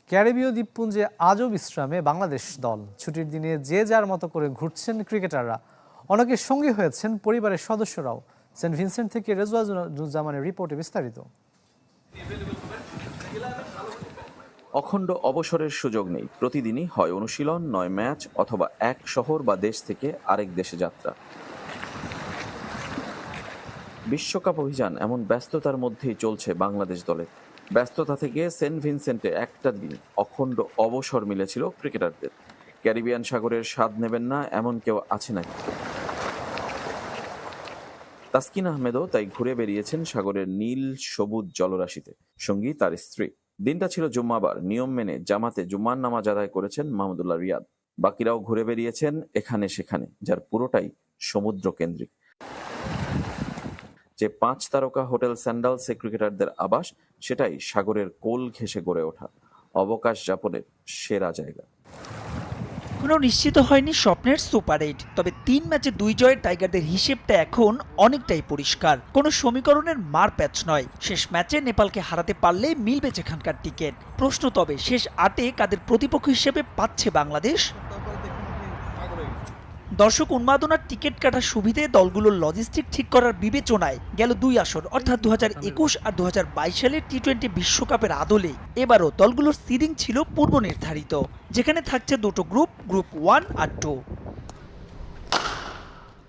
ক্যারিবীয় দ্বীপপুঞ্জে আজও বিশ্রামে বাংলাদেশ দল। ছুটির দিনে যে যার মতো করে ঘুরছেন ক্রিকেটাররা, অনেকে সঙ্গী হয়েছেন পরিবারের সদস্যরাও। সেন্ট ভিনসেন্ট থেকে রেজওয়ানুজ্জামানের রিপোর্টে বিস্তারিত। অখণ্ড অবসরের সুযোগ নেই, প্রতিদিনই হয় অনুশীলন, নয় ম্যাচ, অথবা এক শহর বা দেশ থেকে আরেক দেশে যাত্রা। বিশ্বকাপ অভিযান এমন ব্যস্ততার মধ্যেই চলছে বাংলাদেশ দলের। ব্যস্ততা থেকে সেন্ট ভিনসেন্টে একটা দিন অখণ্ড অবসর মিলেছিল ক্রিকেটারদের। ক্যারিবিয়ান সাগরের স্বাদ নেবেন না এমন কেউ আছে নাকি? তাসকিন আহমেদও তাই ঘুরে বেরিয়েছেন সাগরের নীল সবুজ জলরাশিতে, সঙ্গী তার স্ত্রী। দিনটা ছিল জুম্মাবার। নিয়ম মেনে জামাতে জুম্মার নামাজ আদায় করেছেন মাহমুদুল্লাহ রিয়াদ। বাকিরাও ঘুরে বেরিয়েছেন এখানে সেখানে, যার পুরোটাই সমুদ্র কেন্দ্রিক। যে 5 তারকা হোটেল স্যান্ডালসে ক্রিকেটারদের আবাস, সেটাই সাগরের কোল ঘেঁষে গড়ে ওঠা অবকাশ যাপনের সেরা জায়গা। কোনো নিশ্চিত হয়নি স্বপ্নের সুপার 8, তবে 3 ম্যাচে 2 জয়ের টাইগারদের হিসেবটা এখন অনেকটাই পরিষ্কার। কোনো সমীকরণের মার প্যাচ নয়। শেষ ম্যাচে নেপালকে হারাতে পারলেই মিলবে সেখানকার টিকিট। প্রশ্ন তবে শেষ 8-এ কাদের প্রতিপক্ষ হিসেবে পাচ্ছে বাংলাদেশ? দর্শক উন্মাদনার টিকিট কাটার সুবিধে দলগুলোর লজিস্টিক ঠিক করার বিবেচনায় গেল 2 আসর অর্থাৎ 2021 আর 2022 সালের টি-20 বিশ্বকাপের আদলে এবারও দলগুলোর সিডিং ছিল পূর্ব নির্ধারিত, যেখানে থাকছে দুটো গ্রুপ 1 আর 2।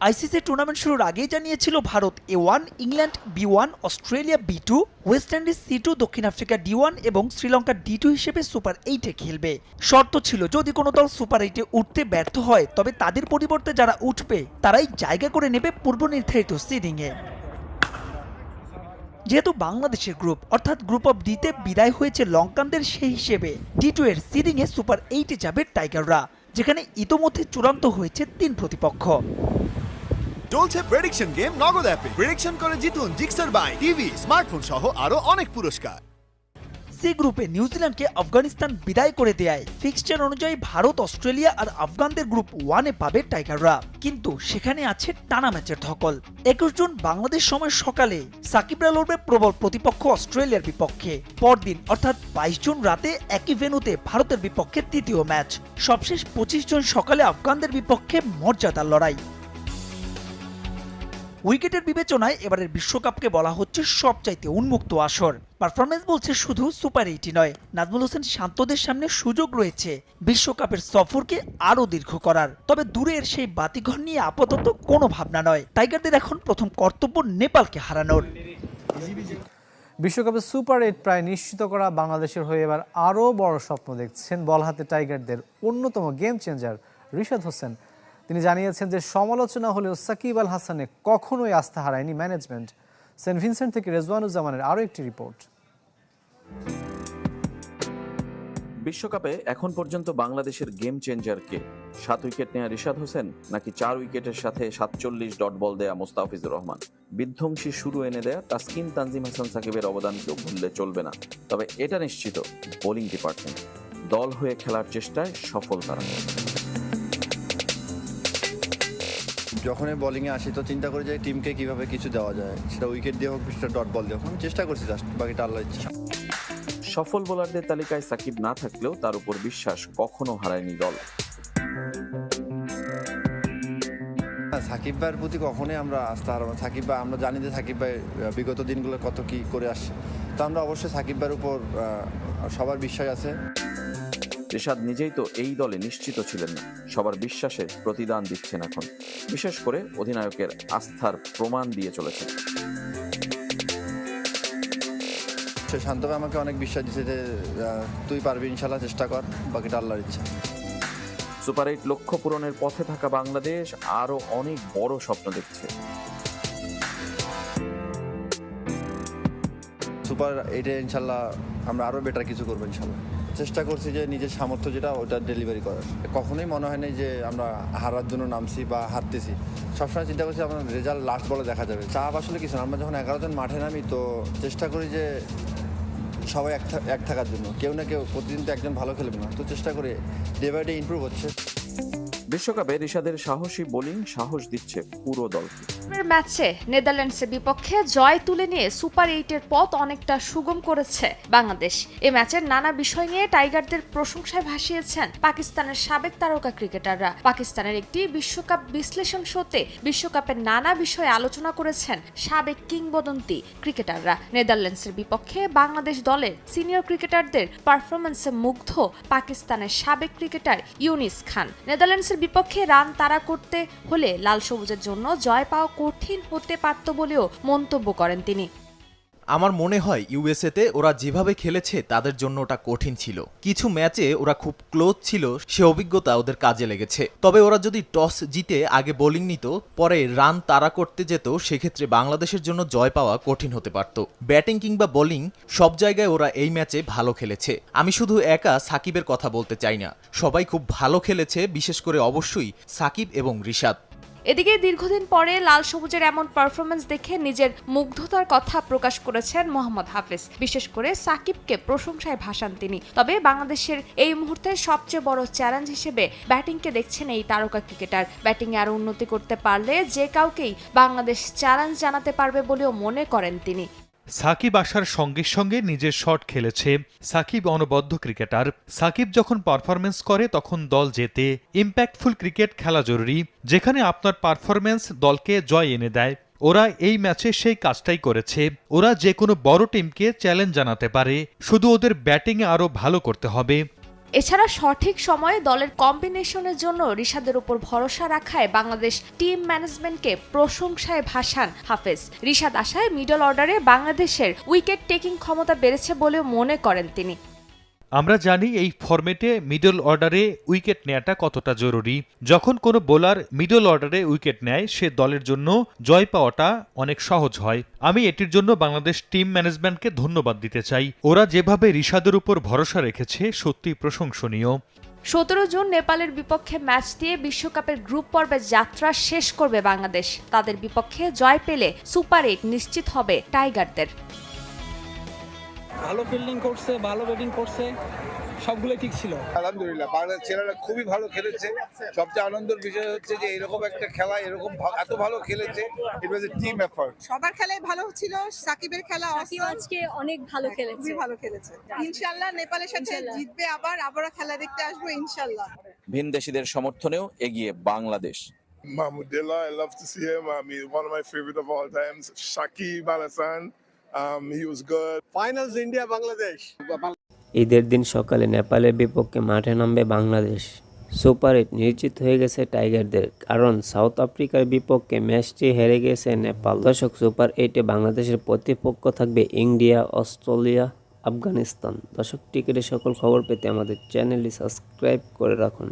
আইসিসি টুর্নামেন্ট শুরুর আগেই জানিয়েছিল Bharat A1, England B1, Australia B2, West Indies C2, দক্ষিণ আফ্রিকা D1 এবং শ্রীলঙ্কা D2 হিসেবে সুপার 8-এ খেলবে। শর্ত ছিল যদি কোনো দল সুপার 8-এ উঠতে ব্যর্থ হয় তবে তাদের পরিবর্তে যারা উঠবে তারাই জায়গা করে নেবে পূর্ব নির্ধারিত সিডিংয়ে। যেহেতু বাংলাদেশের গ্রুপ অর্থাৎ গ্রুপ অফ ডিতে বিদায় হয়েছে লঙ্কানদের, সেই হিসেবে D2 এর সিডিংয়ে সুপার 8-এ যাবে টাইগাররা, যেখানে ইতোমধ্যে চূড়ান্ত হয়েছে 3 প্রতিপক্ষ। চলছে প্রেডিকশন গেম নগদ অ্যাপে। প্রেডিকশন করে জিতুন জিক্সার বাই টিভি, স্মার্টফোন সহ আরো অনেক পুরস্কার। সি গ্রুপে নিউজিল্যান্ডকে আফগানিস্তান বিদায় করে দেয় ফিক্সচার অনুযায়ী ভারত, অস্ট্রেলিয়া আর আফগানদের গ্রুপ 1-এ পাবে টাইগাররা, কিন্তু সেখানে আছে টানা ম্যাচের ধকল। 21 জুন বাংলাদেশ সময় সকালে সাকিবরা লড়বে প্রবল প্রতিপক্ষ অস্ট্রেলিয়ার বিপক্ষে। পরদিন অর্থাৎ 22 জুন রাতে একই ভেন্যুতে ভারতের বিপক্ষে তৃতীয় ম্যাচ। সবশেষ 25 জুন সকালে আফগানদের বিপক্ষে মর্যাদার লড়াই। উইকেটের বিবেচনায় এবারের বিশ্বকাপকে বলা হচ্ছে সবচাইতে উন্মুক্ত আসর। পারফরমেন্স বলছে শুধু সুপার 8-ই নয়, নাজমুল হোসেন শান্তদের সামনে সুযোগ রয়েছে বিশ্বকাপের সফরকে আরও দীর্ঘ করার। তবে দূরের সেই বাতিঘর নিয়ে আপাতত কোনো ভাবনা নয়। টাইগারদের এখন প্রথম কর্তব্য নেপালকে হারানোর। বিশ্বকাপে সুপার 8 প্রায় নিশ্চিত করা বাংলাদেশের হয়ে এবার আরও বড় স্বপ্ন দেখছেন বল হাতে টাইগারদের অন্যতম গেম চেঞ্জার রিশাদ হোসেন। তিনি জানিয়েছেন যে সমালোচনা হলেও সাকিব আল হাসানে কখনোই আস্থা হারায়নি ম্যানেজমেন্ট। সেন্ট ভিনসেন্ট থেকে রেজওয়ানুজ্জামানের আরও একটি রিপোর্ট। বিশ্বকাপে এখন পর্যন্ত বাংলাদেশের গেম চেঞ্জার কে? 7 উইকেট নেয়া রিশাদ হোসেন, নাকি 4 উইকেটের সাথে 47 ডট বল দেয়া মোস্তাফিজুর রহমান? বিধ্বংসী শুরু এনে দেয়া তাসকিন, তানজিম হাসান, সাকিবের অবদানকেও ভুললে চলবে না। তবে এটা নিশ্চিত, বোলিং ডিপার্টমেন্ট দল হয়ে খেলার চেষ্টায় সফল তারা। যখনই বোলিংয়ে আসি তো চিন্তা করি যে টিমকে কিভাবে কিছু দেওয়া যায়, সেটা উইকেট দিয়ে হোক, সেটা ডট বল দিয়ে হোক। আমি চেষ্টা করছি, জাস্ট বাকিটা আল্লাহর ইচ্ছা। সফল বোলারদের তালিকায় সাকিব না থাকলেও তার উপর বিশ্বাস কখনো হারায়নি দল। সাকিব ভাইয়ের প্রতি কখনোই আমরা আস্থা হারাবো না। সাকিব ভাই, আমরা জানি যে সাকিব ভাই বিগত দিনগুলো কত কি করে আসছে, তো আমরা অবশ্যই সাকিব ভাইয়ের উপর সবার বিশ্বাস আছে। রিশাদ নিজেই তো এই দলে নিশ্চিত ছিলেন না, সবার বিশ্বাসে প্রতিদান দিচ্ছেন এখন। বিশেষ করে অধিনায়কের আস্থার প্রমাণ দিয়ে চলেছেন। শান্ত ভাই আমাকে অনেক বিশ্বাস দিচ্ছে যে তুই পারবি, ইনশাল্লাহ চেষ্টা কর, বাকিটা আল্লাহর ইচ্ছা। সুপার 8 লক্ষ্য পূরণের পথে থাকা বাংলাদেশ আরো অনেক বড় স্বপ্ন দেখছে। সুপার 8-এ ইনশাল্লাহ আমরা আরও বেটার কিছু করবো ইনশাল্লাহ। চেষ্টা করছি যে নিজের সামর্থ্য যেটা ওটা ডেলিভারি করার। কখনোই মনে হয় না যে আমরা হারার জন্য নামছি বা হারতেছি। সবসময় চিন্তা করছি আপনার রেজাল্ট লাস্ট বলে দেখা যাবে। চাপ আসলে কিছু না, আমরা যখন 11 জন মাঠে নামি তো চেষ্টা করি যে সবাই এক থাকার জন্য। কেউ না কেউ প্রতিদিন তো একজন ভালো খেলবে না, তো চেষ্টা করি ডে বাই ডে ইমপ্রুভ হচ্ছে। বিশ্বকাপে রিশাদের সাহসী বোলিং সাহস দিচ্ছে পুরো দলকে। ম্যাচে নেদারল্যান্ডসের বিপক্ষে জয় তুলে নিয়ে সুপার 8-এর পথ অনেকটা সুগম করেছে বাংলাদেশ। এ ম্যাচের নানা বিষয় নিয়ে টাইগারদের প্রশংসায় ভাসিয়েছেন পাকিস্তানের সাবেক তারকা ক্রিকেটাররা। পাকিস্তানের একটি বিশ্বকাপ বিশ্লেষণ শোতে বিশ্বকাপের নানা বিষয়ে আলোচনা করেছেন সাবেক কিংবদন্তি ক্রিকেটাররা। নেদারল্যান্ডসের বিপক্ষে বাংলাদেশ দলের সিনিয়র ক্রিকেটারদের পারফরম্যান্সে মুগ্ধ পাকিস্তানের সাবেক ক্রিকেটার ইউনিস খান। নেদারল্যান্ডসের বিপক্ষে রান তাড়া করতে হলে লাল সবুজের জন্য জয় পাওয়া কঠিন হতে পারত বলেও মন্তব্য করেন তিনি। আমার মনে হয় ইউএসএতে ওরা যেভাবে খেলেছে তাদের জন্য ওটা কঠিন ছিল। কিছু ম্যাচে ওরা খুব ক্লোজ ছিল, সে অভিজ্ঞতা ওদের কাজে লেগেছে। তবে ওরা যদি টস জিতে আগে বোলিং নিত, পরে রান তাড়া করতে যেত, সেক্ষেত্রে বাংলাদেশের জন্য জয় পাওয়া কঠিন হতে পারত। ব্যাটিং কিংবা বোলিং সব জায়গায় ওরা এই ম্যাচে ভালো খেলেছে। আমি শুধু একা সাকিবের কথা বলতে চাই না, সবাই খুব ভালো খেলেছে, বিশেষ করে অবশ্যই সাকিব এবং রিশাদ। এদিকে দীর্ঘদিন পরে লাল সবুজের এমন পারফরমেন্স দেখে নিজের মুগ্ধতার কথা প্রকাশ করেছেন মোহাম্মদ হাফেজ। বিশেষ করে সাকিবকে প্রশংসায় ভাসান তিনি। তবে বাংলাদেশের এই মুহূর্তে সবচেয়ে বড় চ্যালেঞ্জ হিসেবে ব্যাটিংকে দেখছেন এই তারকা ক্রিকেটার। ব্যাটিংয়ে আরও উন্নতি করতে পারলে যে কাউকেই বাংলাদেশ চ্যালেঞ্জ জানাতে পারবে বলেও মনে করেন তিনি। সাকিব আসার সঙ্গে সঙ্গে নিজের শট খেলেছে। সাকিব অনবদ্য ক্রিকেটার। সাকিব যখন পারফরমেন্স করে তখন দল জেতে। ইম্প্যাক্টফুল ক্রিকেট খেলা জরুরি, যেখানে আপনার পারফরমেন্স দলকে জয় এনে দেয়। ওরা এই ম্যাচে সেই কাজটাই করেছে। ওরা যে কোনো বড় টিমকে চ্যালেঞ্জ জানাতে পারে, শুধু ওদের ব্যাটিংয়ে আরও ভালো করতে হবে। এছাড়া সঠিক সময়ে দলের কম্বিনেশনের জন্য রিশাদের উপর ভরসা রাখায় বাংলাদেশ টিম ম্যানেজমেন্টকে প্রশংসায় ভাসান হাফেজ। রিশাদ আসায় মিডল অর্ডারে বাংলাদেশের উইকেট টেকিং ক্ষমতা বেড়েছে বলেও মনে করেন তিনি। আমরা জানি এই ফরম্যাটে মিডল অর্ডারে উইকেট নেওয়াটা কতটা জরুরি। যখন কোনো বোলার মিডল অর্ডারে উইকেট নেয়, সে দলের জন্য জয় পাওয়াটা অনেক সহজ হয়। আমি এটির জন্য বাংলাদেশ টিম ম্যানেজমেন্টকে ধন্যবাদ দিতে চাই। ওরা যেভাবে রিশাদের উপর ভরসা রেখেছে সত্যি প্রশংসনীয়। 17 জুন নেপালের বিপক্ষে ম্যাচ দিয়ে বিশ্বকাপের গ্রুপ পর্বের যাত্রা শেষ করবে বাংলাদেশ। তাদের বিপক্ষে জয় পেলে সুপার 8 নিশ্চিত হবে টাইগারদের। ভালো ফিল্ডিং করছে, ভালো ব্যাটিং করছে, সবগুলো ঠিক ছিল। আলহামদুলিল্লাহ বাংলাদেশ ছেলেরা খুবই ভালো খেলেছে। সবচেয়ে আনন্দের বিষয় হচ্ছে যে এরকম একটা খেলা এরকম এত ভালো খেলেছে। ইট ওয়াজ এ টিম এফর্ট। সবার খেলাই ভালো ছিল, সাকিবের খেলা আজকে অনেক ভালো খেলেছে, খুবই ভালো খেলেছে। ইনশাআল্লাহ নেপালের সাথে জিতবে, আবারও খেলা দেখতে আসবো ইনশাআল্লাহ। ভিনদেশীদের সমর্থনেও এগিয়ে Bangladesh. Mahmudillah, I love to see him. He's one of my favorite of all times. Shakib Al Hassan, he was good. Finals India Bangladesh. ঈদের দিন সকালে নেপালের বিপক্ষে মাঠে নামবে বাংলাদেশ। সুপার 8 নিশ্চিত হয়ে গেছে টাইগারদের, কারণ সাউথ আফ্রিকার বিপক্ষে ম্যাচটি হেরে গেছে নেপাল। দর্শক, সুপার 8-এ বাংলাদেশের প্রতিপক্ষ থাকবে ইন্ডিয়া, অস্ট্রেলিয়া, আফগানিস্তান। দর্শক, ক্রিকেটের সকল খবর পেতে আমাদের চ্যানেলটি সাবস্ক্রাইব করে রাখুন।